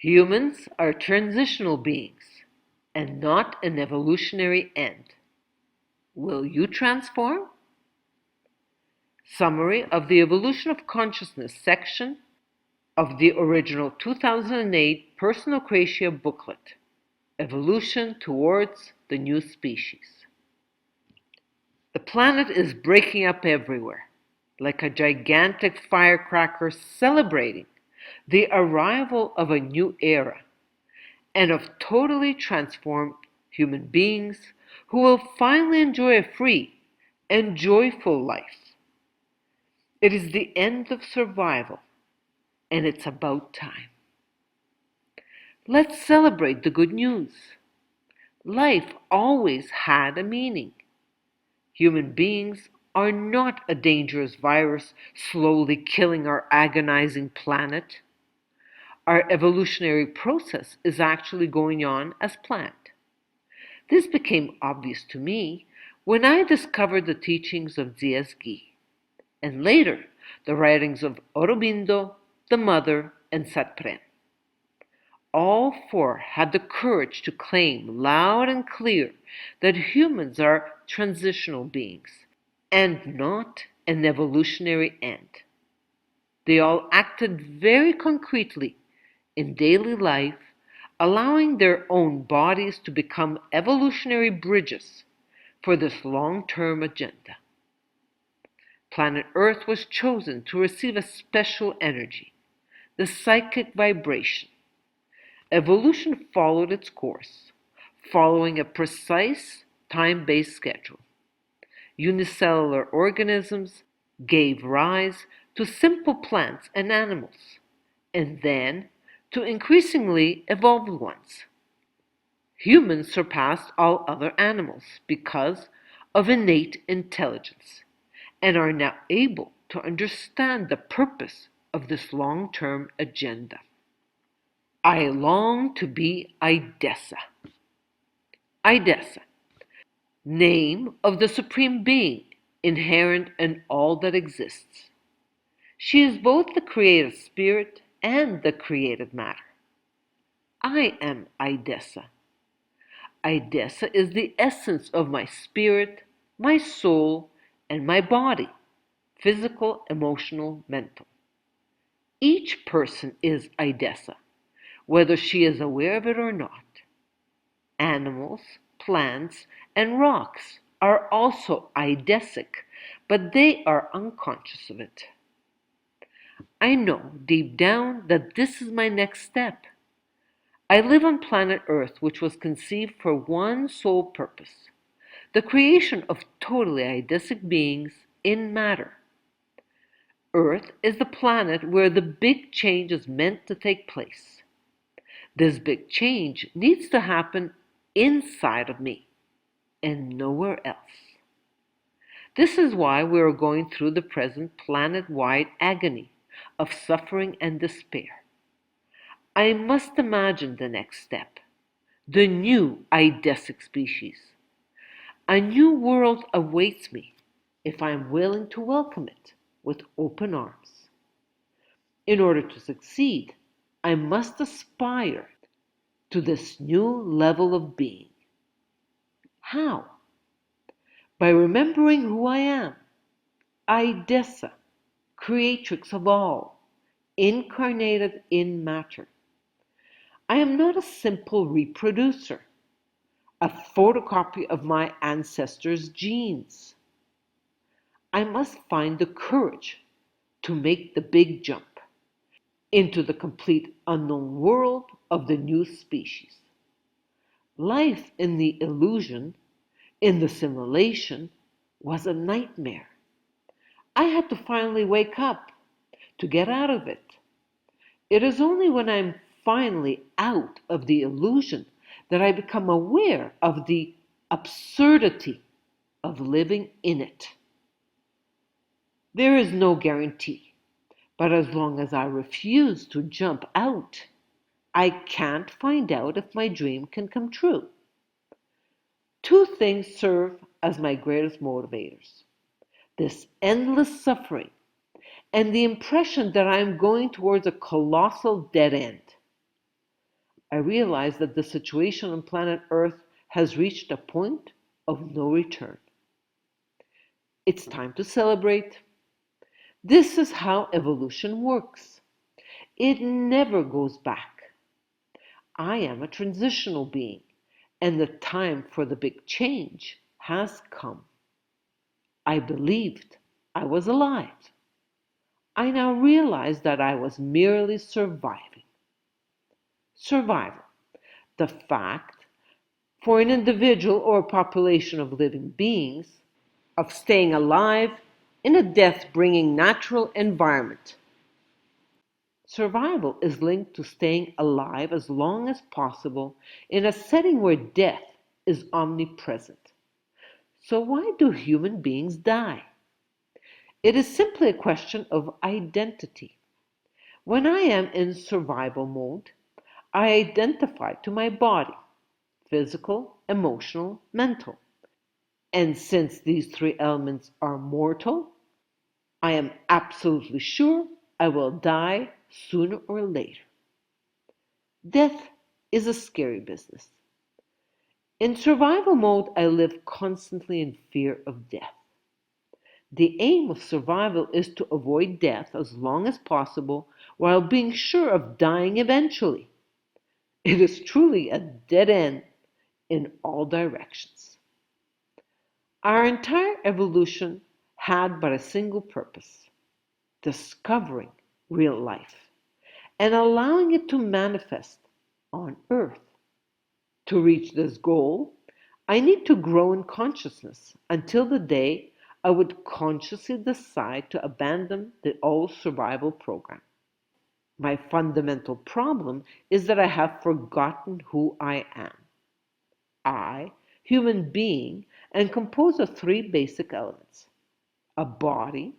Humans are transitional beings and not an evolutionary end. Will you transform? Summary of the Evolution of Consciousness section of the original 2008 Personocratia booklet, Evolution Towards the New Species. The planet is breaking up everywhere, like a gigantic firecracker celebrating the arrival of a new era and of totally transformed human beings who will finally enjoy a free and joyful life. It is the end of survival, and it's about time. Let's celebrate the good news. Life always had a meaning. Human beings are not a dangerous virus slowly killing our agonizing planet. Our evolutionary process is actually going on as planned. This became obvious to me when I discovered the teachings of Diesse Ghis, and later the writings of Aurobindo, the Mother and Satprem. All four had the courage to claim loud and clear that humans are transitional beings and not an evolutionary end. They all acted very concretely in daily life, allowing their own bodies to become evolutionary bridges for this long-term agenda. Planet Earth was chosen to receive a special energy, the psychic vibration. Evolution followed its course, following a precise time-based schedule. Unicellular organisms gave rise to simple plants and animals, and then to increasingly evolved ones. Humans surpassed all other animals because of innate intelligence and are now able to understand the purpose of this long-term agenda. I long to be Diesse. Diesse, name of the Supreme Being inherent in all that exists. She is both the creative spirit and the created matter. I am Diesse. Diesse is the essence of my spirit, my soul, and my body, physical, emotional, mental. Each person is Diesse, whether she is aware of it or not. Animals, plants, and rocks are also Idessic, but they are unconscious of it. I know deep down that this is my next step. I live on planet Earth, which was conceived for one sole purpose, the creation of totally Idessic beings in matter. Earth is the planet where the big change is meant to take place. This big change needs to happen inside of me and nowhere else. This is why we are going through the present planet-wide agony of suffering and despair. I must imagine the next step, the new Idessic species. A new world awaits me if I am willing to welcome it with open arms. In order to succeed, I must aspire to this new level of being. How? By remembering who I am, Diesse, creatrix of all, incarnated in matter. I am not a simple reproducer, a photocopy of my ancestors' genes. I must find the courage to make the big jump into the complete unknown world of the new species. Life in the illusion, in the simulation, was a nightmare. I had to finally wake up to get out of it. It is only when I'm finally out of the illusion that I become aware of the absurdity of living in it. There is no guarantee, but as long as I refuse to jump out, I can't find out if my dream can come true. Two things serve as my greatest motivators: this endless suffering and the impression that I am going towards a colossal dead end. I realize that the situation on planet Earth has reached a point of no return. It's time to celebrate. This is how evolution works. It never goes back. I am a transitional being, and the time for the big change has come. I believed I was alive. I now realize that I was merely surviving. Survival, the fact for an individual or a population of living beings of staying alive in a death bringing natural environment. Survival is linked to staying alive as long as possible in a setting where death is omnipresent. So, why do human beings die? It is simply a question of identity. When I am in survival mode, I identify to my body, physical, emotional, mental. And since these three elements are mortal, I am absolutely sure I will die sooner or later. Death is a scary business. In survival mode, I live constantly in fear of death. The aim of survival is to avoid death as long as possible while being sure of dying eventually. It is truly a dead end in all directions. Our entire evolution had but a single purpose: discovering real life and allowing it to manifest on Earth. To reach this goal, I need to grow in consciousness until the day I would consciously decide to abandon the old survival program. My fundamental problem is that I have forgotten who I am. I, human being, am composed of three basic elements: a body,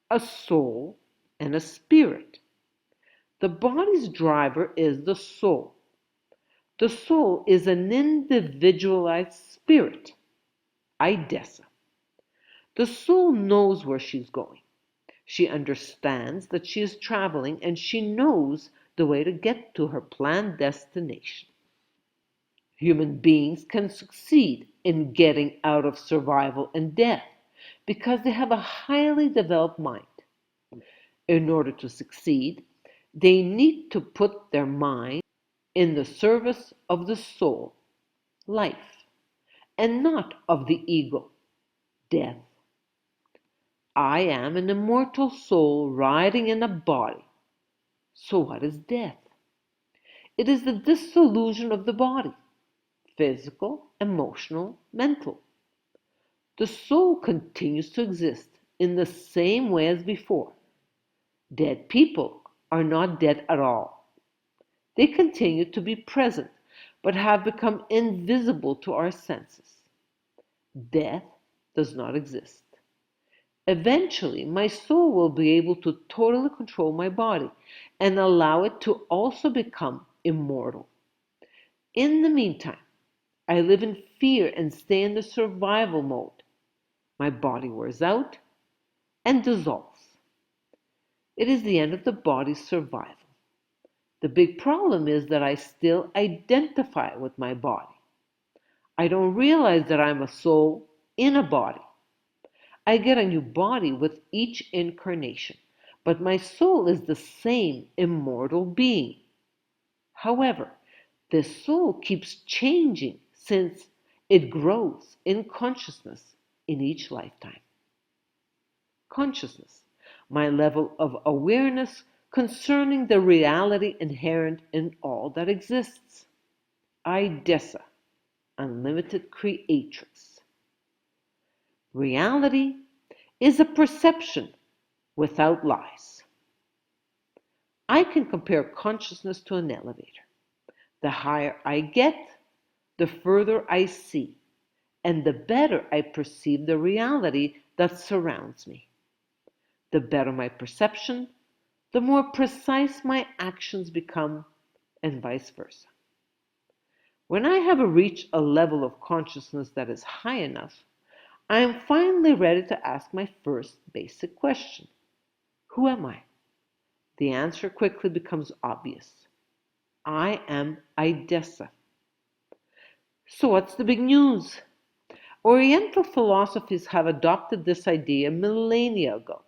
a soul, and a spirit. The body's driver is the soul. The soul is an individualized spirit, Diesse. The soul knows where she's going. She understands that she is traveling and she knows the way to get to her planned destination. Human beings can succeed in getting out of survival and death because they have a highly developed mind. In order to succeed, they need to put their mind in the service of the soul, life, and not of the ego, death. I am an immortal soul riding in a body. So what is death? It is the dissolution of the body, physical, emotional, mental. The soul continues to exist in the same way as before. Dead people are not dead at all. They continue to be present, but have become invisible to our senses. Death does not exist. Eventually, my soul will be able to totally control my body and allow it to also become immortal. In the meantime, I live in fear and stay in the survival mode. My body wears out and dissolves. It is the end of the body's survival. The big problem is that I still identify with my body. I don't realize that I'm a soul in a body. I get a new body with each incarnation, but my soul is the same immortal being. However, this soul keeps changing since it grows in consciousness in each lifetime. Consciousness, my level of awareness concerning the reality inherent in all that exists. Diesse, unlimited creatrix. Reality is a perception without lies. I can compare consciousness to an elevator. The higher I get, the further I see, and the better I perceive the reality that surrounds me. The better my perception, the more precise my actions become, and vice versa. When I have reached a level of consciousness that is high enough, I am finally ready to ask my first basic question: who am I? The answer quickly becomes obvious. I am Diesse. So what's the big news? Oriental philosophies have adopted this idea millennia ago.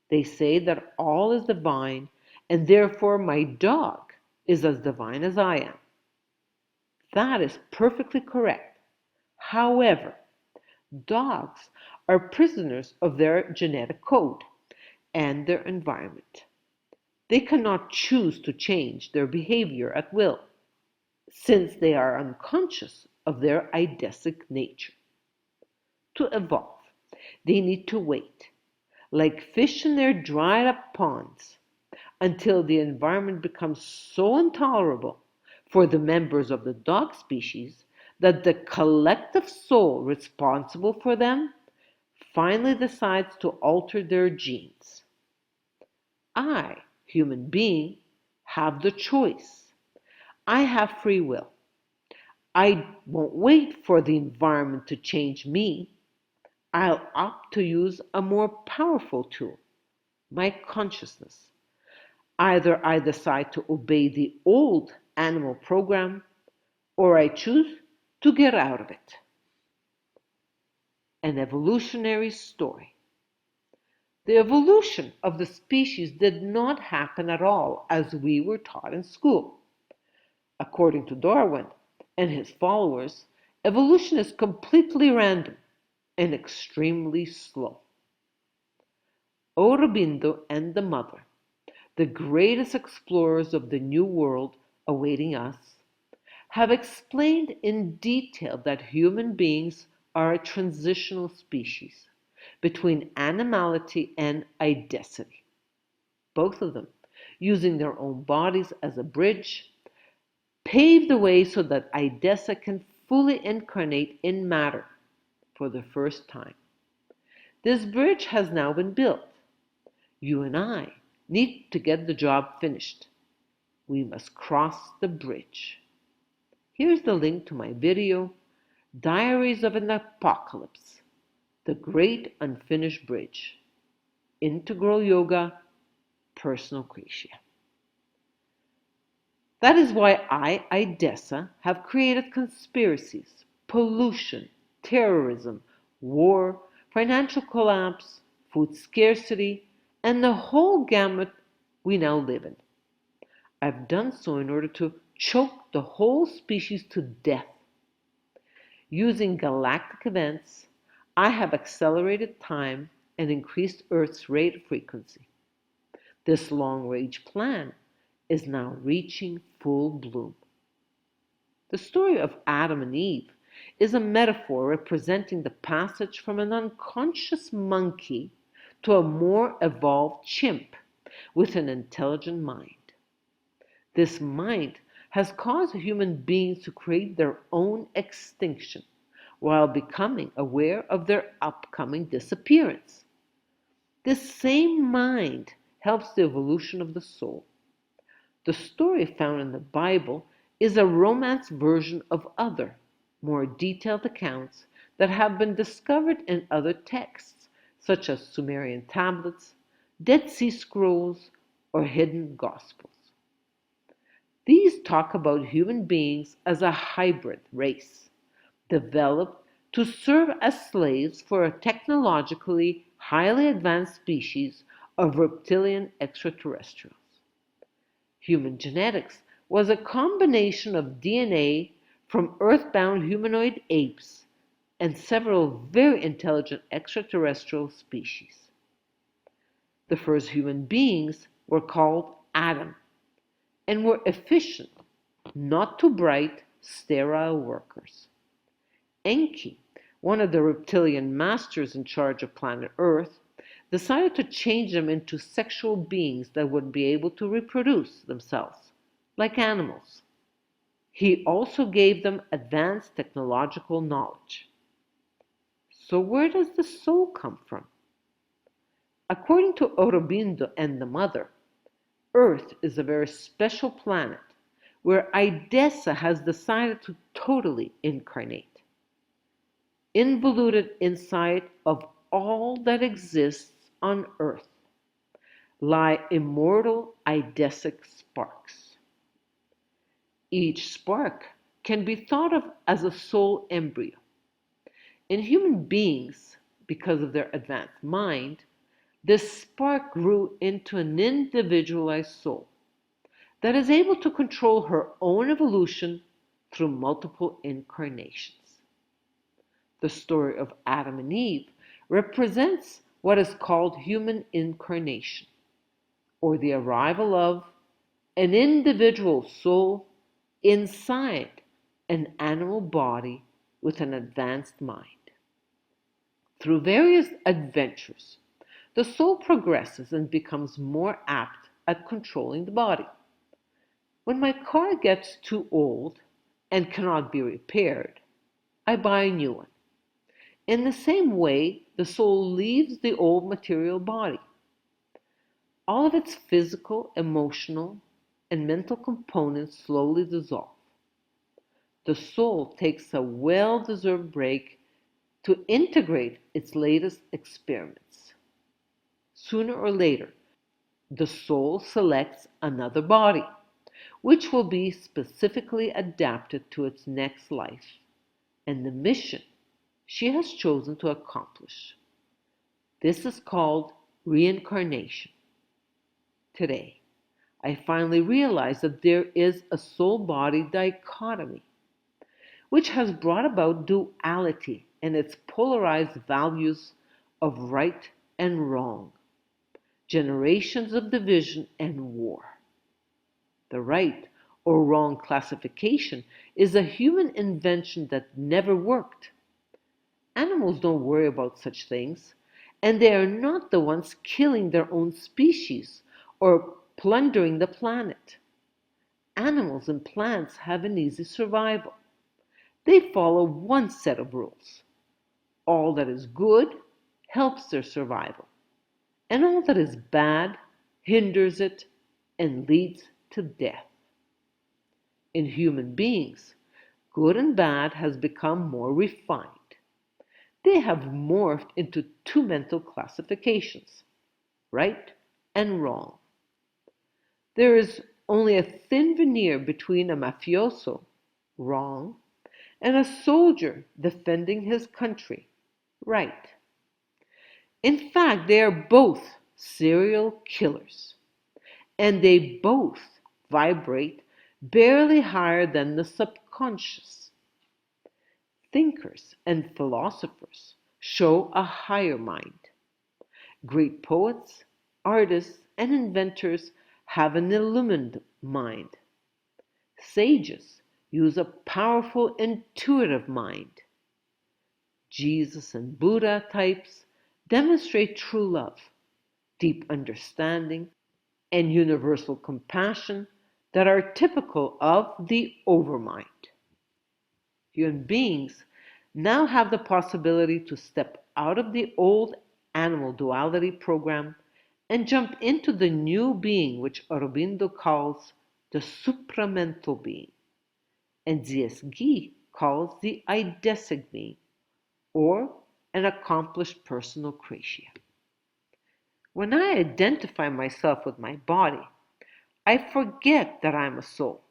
They say that all is divine, and therefore my dog is as divine as I am. That is perfectly correct. However, dogs are prisoners of their genetic code and their environment. They cannot choose to change their behavior at will, since they are unconscious of their eidesic nature. To evolve, they need to wait, like fish in their dried up ponds, until the environment becomes so intolerable for the members of the dog species that the collective soul responsible for them finally decides to alter their genes. I, human being, have the choice. I have free will. I won't wait for the environment to change me. I'll opt to use a more powerful tool, my consciousness. Either I decide to obey the old animal program or I choose to get out of it. An evolutionary story. The evolution of the species did not happen at all as we were taught in school. According to Darwin and his followers, evolution is completely random and extremely slow. Aurobindo and the Mother, the greatest explorers of the New World awaiting us, have explained in detail that human beings are a transitional species between animality and eidesity, both of them using their own bodies as a bridge, pave the way so that Diesse can fully incarnate in matter for the first time. This bridge has now been built. You and I need to get the job finished. We must cross the bridge. Here's the link to my video, Diaries of an Apocalypse, The Great Unfinished Bridge, Integral Yoga, Personocratia. That is why Diesse, have created conspiracies, pollution, terrorism, war, financial collapse, food scarcity, and the whole gamut we now live in. I've done so in order to choke the whole species to death. Using galactic events, I have accelerated time and increased Earth's rate frequency. This long-range plan is now reaching full bloom. The story of Adam and Eve is a metaphor representing the passage from an unconscious monkey to a more evolved chimp with an intelligent mind. This mind has caused human beings to create their own extinction while becoming aware of their upcoming disappearance. This same mind helps the evolution of the soul. The story found in the Bible is a Romance version of other, more detailed accounts that have been discovered in other texts, such as Sumerian tablets, Dead Sea Scrolls, or hidden Gospels. These talk about human beings as a hybrid race, developed to serve as slaves for a technologically highly advanced species of reptilian extraterrestrials. Human genetics was a combination of DNA from earthbound humanoid apes and several very intelligent extraterrestrial species. The first human beings were called Adam and were efficient, not too bright, sterile workers. Enki, one of the reptilian masters in charge of planet Earth, decided to change them into sexual beings that would be able to reproduce themselves, like animals. He also gave them advanced technological knowledge. So where does the soul come from? According to Aurobindo and the Mother, Earth is a very special planet where Diesse has decided to totally incarnate. Involuted inside of all that exists on Earth lie immortal Eidesic sparks. Each spark can be thought of as a soul embryo. In human beings, because of their advanced mind, this spark grew into an individualized soul that is able to control her own evolution through multiple incarnations. The story of Adam and Eve represents what is called human incarnation, or the arrival of an individual soul inside an animal body with an advanced mind. Through various adventures, the soul progresses and becomes more apt at controlling the body. When my car gets too old and cannot be repaired, I buy a new one. In the same way, the soul leaves the old material body. All of its physical, emotional, and mental components slowly dissolve. The soul takes a well-deserved break to integrate its latest experiments. Sooner or later, the soul selects another body, which will be specifically adapted to its next life and the mission she has chosen to accomplish. This is called reincarnation. Today, I finally realize that there is a soul-body dichotomy, which has brought about duality and its polarized values of right and wrong, generations of division and war. The right or wrong classification is a human invention that never worked. Animals don't worry about such things, and they are not the ones killing their own species or plundering the planet. Animals and plants have an easy survival. They follow one set of rules. All that is good helps their survival, and all that is bad hinders it and leads to death. In human beings, good and bad has become more refined. They have morphed into two mental classifications, right and wrong. There is only a thin veneer between a mafioso, wrong, and a soldier defending his country, right. In fact, they are both serial killers, and they both vibrate barely higher than the subconscious. Thinkers and philosophers show a higher mind. Great poets, artists, and inventors have an illumined mind. Sages use a powerful intuitive mind. Jesus and Buddha types demonstrate true love, deep understanding, and universal compassion that are typical of the overmind. Human beings now have the possibility to step out of the old animal duality program and jump into the new being which Aurobindo calls the supramental being, and Diesse Ghis calls the eidesic being, or an accomplished personocratia. When I identify myself with my body, I forget that I'm a soul.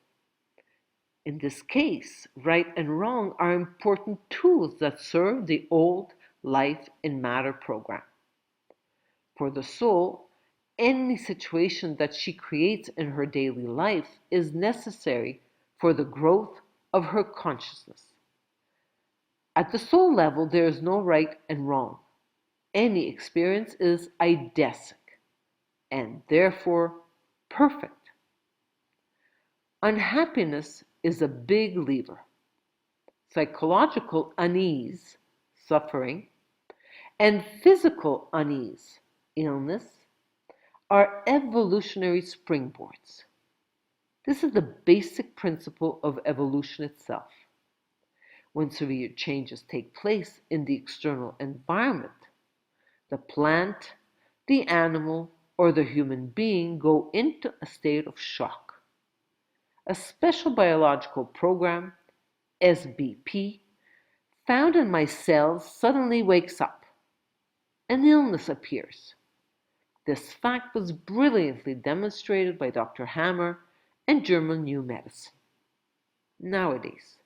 In this case, right and wrong are important tools that serve the old life in matter program. For the soul, any situation that she creates in her daily life is necessary for the growth of her consciousness. At the soul level, there is no right and wrong. Any experience is eidesic and therefore perfect. Unhappiness is a big lever. Psychological unease, suffering, and physical unease, illness, are evolutionary springboards. This is the basic principle of evolution itself. When severe changes take place in the external environment, the plant, the animal, or the human being go into a state of shock. A special biological program, SBP, found in my cells suddenly wakes up. An illness appears. This fact was brilliantly demonstrated by Dr. Hammer and German New Medicine. Nowadays,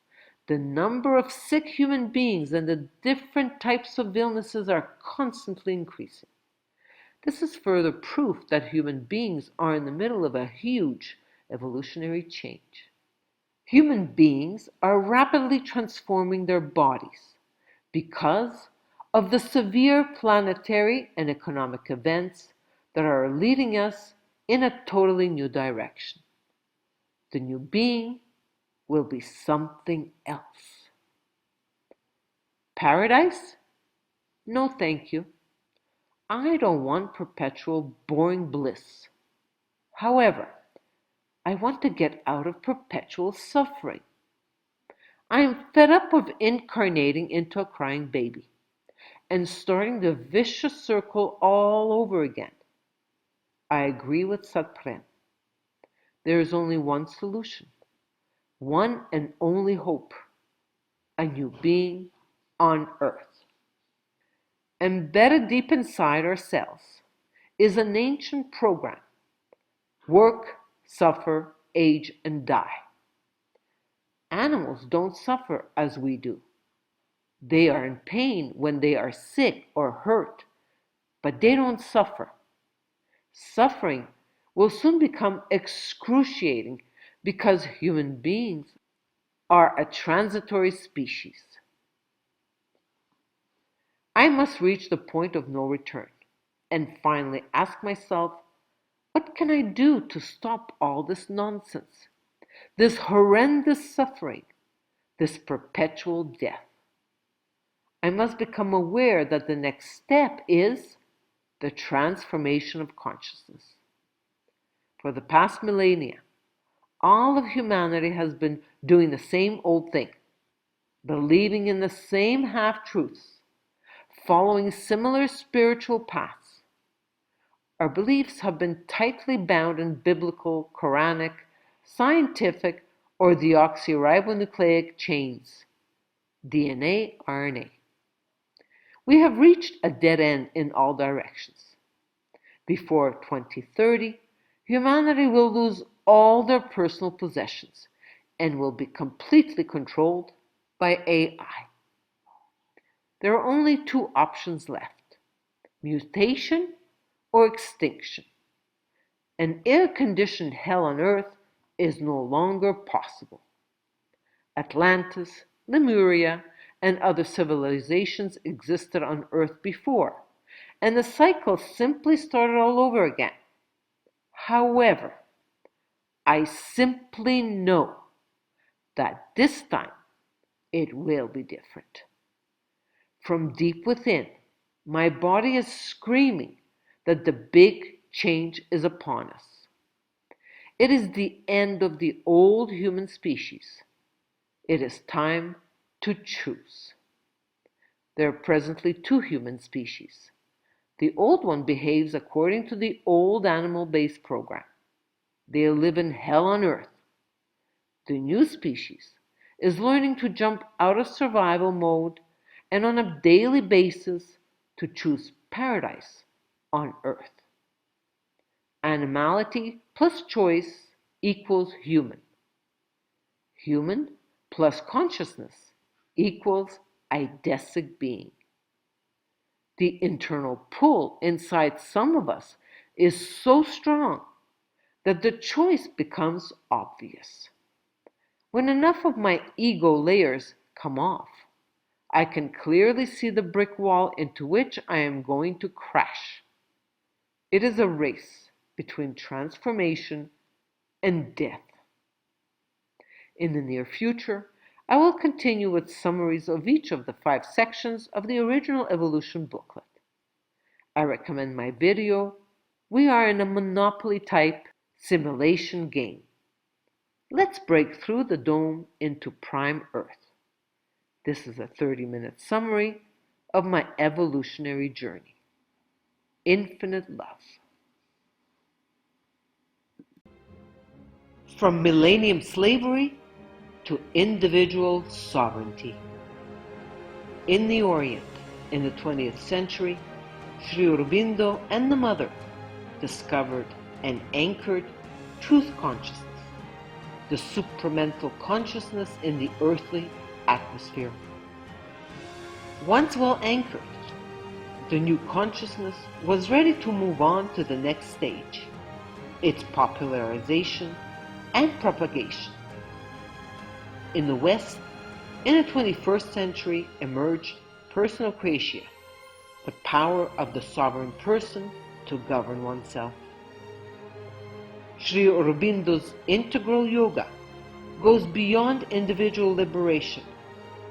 the number of sick human beings and the different types of illnesses are constantly increasing. This is further proof that human beings are in the middle of a huge evolutionary change. Human beings are rapidly transforming their bodies because of the severe planetary and economic events that are leading us in a totally new direction. The new being will be something else. Paradise? No, thank you. I don't want perpetual boring bliss. However, I want to get out of perpetual suffering. I am fed up of incarnating into a crying baby and starting the vicious circle all over again. I agree with Satprem. There is only one solution, one and only hope, a new being on earth. Embedded deep inside ourselves is an ancient program: work, suffer, age, and die. Animals don't suffer as we do. They are in pain when they are sick or hurt, but they don't suffer. Suffering will soon become excruciating because human beings are a transitory species. I must reach the point of no return and finally ask myself, what can I do to stop all this nonsense, this horrendous suffering, this perpetual death? I must become aware that the next step is the transformation of consciousness. For the past millennia, all of humanity has been doing the same old thing, believing in the same half-truths, following similar spiritual paths. Our beliefs have been tightly bound in biblical, Quranic, scientific, or deoxyribonucleic chains, DNA, RNA. We have reached a dead end in all directions. Before 2030, humanity will lose all their personal possessions and will be completely controlled by AI. There are only two options left: mutation or extinction. An air-conditioned hell on Earth is no longer possible. Atlantis, Lemuria, and other civilizations existed on Earth before, and the cycle simply started all over again. However, I simply know that this time it will be different. From deep within, my body is screaming that the big change is upon us. It is the end of the old human species. It is time to choose. There are presently two human species. The old one behaves according to the old animal-based program. They live in hell on earth. The new species is learning to jump out of survival mode and on a daily basis to choose paradise on earth. Animality plus choice equals human. Human plus consciousness equals Diesse being. The internal pull inside some of us is so strong that the choice becomes obvious. When enough of my ego layers come off, I can clearly see the brick wall into which I am going to crash. It is a race between transformation and death. In the near future, I will continue with summaries of each of the 5 sections of the original evolution booklet. I recommend my video, We Are in a Monopoly Type Simulation Game. Let's break through the dome into prime Earth. This is a 30-minute summary of my evolutionary journey. Infinite love. From millennium slavery to individual sovereignty. In the Orient, in the 20th century, Sri Aurobindo and the Mother discovered and anchored truth consciousness. the supramental consciousness in the earthly atmosphere. Once well anchored, the new consciousness was ready to move on to the next stage, its popularization and propagation. In the West, in the 21st century emerged Personocratia, the power of the sovereign person to govern oneself. Sri Aurobindo's integral yoga goes beyond individual liberation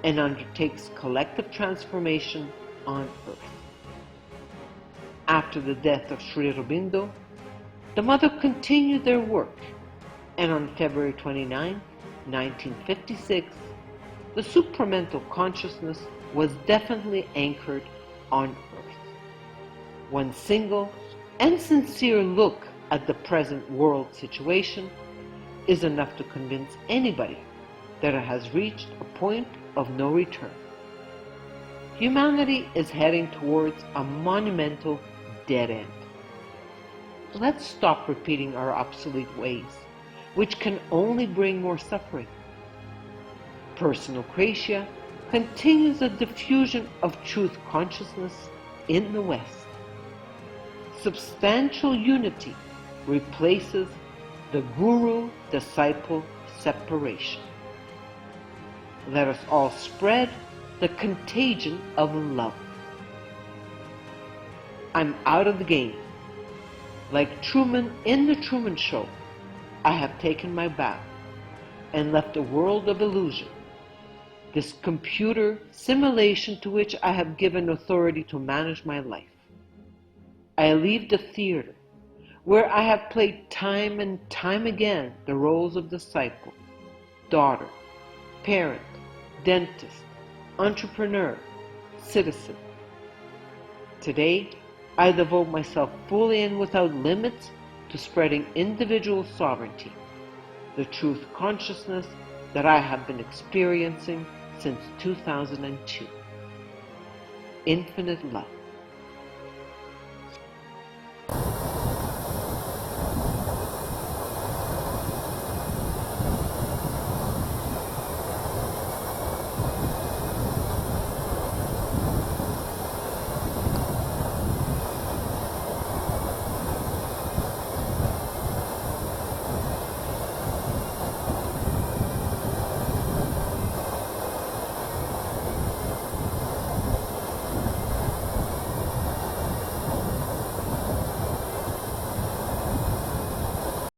and undertakes collective transformation on earth. After the death of Sri Aurobindo, the Mother continued their work, and on February 29, 1956, the supramental consciousness was definitely anchored on earth. One single and sincere look at the present world situation is enough to convince anybody that it has reached a point of no return. Humanity is heading towards a monumental dead end. Let's stop repeating our obsolete ways, which can only bring more suffering. Personocratia continues the diffusion of truth consciousness in the West. Substantial unity replaces the guru-disciple separation. Let us all spread the contagion of love. I'm out of the game. Like Truman in the Truman Show, I have taken my bow and left a world of illusion, this computer simulation to which I have given authority to manage my life. I leave the theater, where I have played time and time again the roles of disciple, daughter, parent, dentist, entrepreneur, citizen. Today, I devote myself fully and without limits to spreading individual sovereignty, the truth consciousness that I have been experiencing since 2002. Infinite love.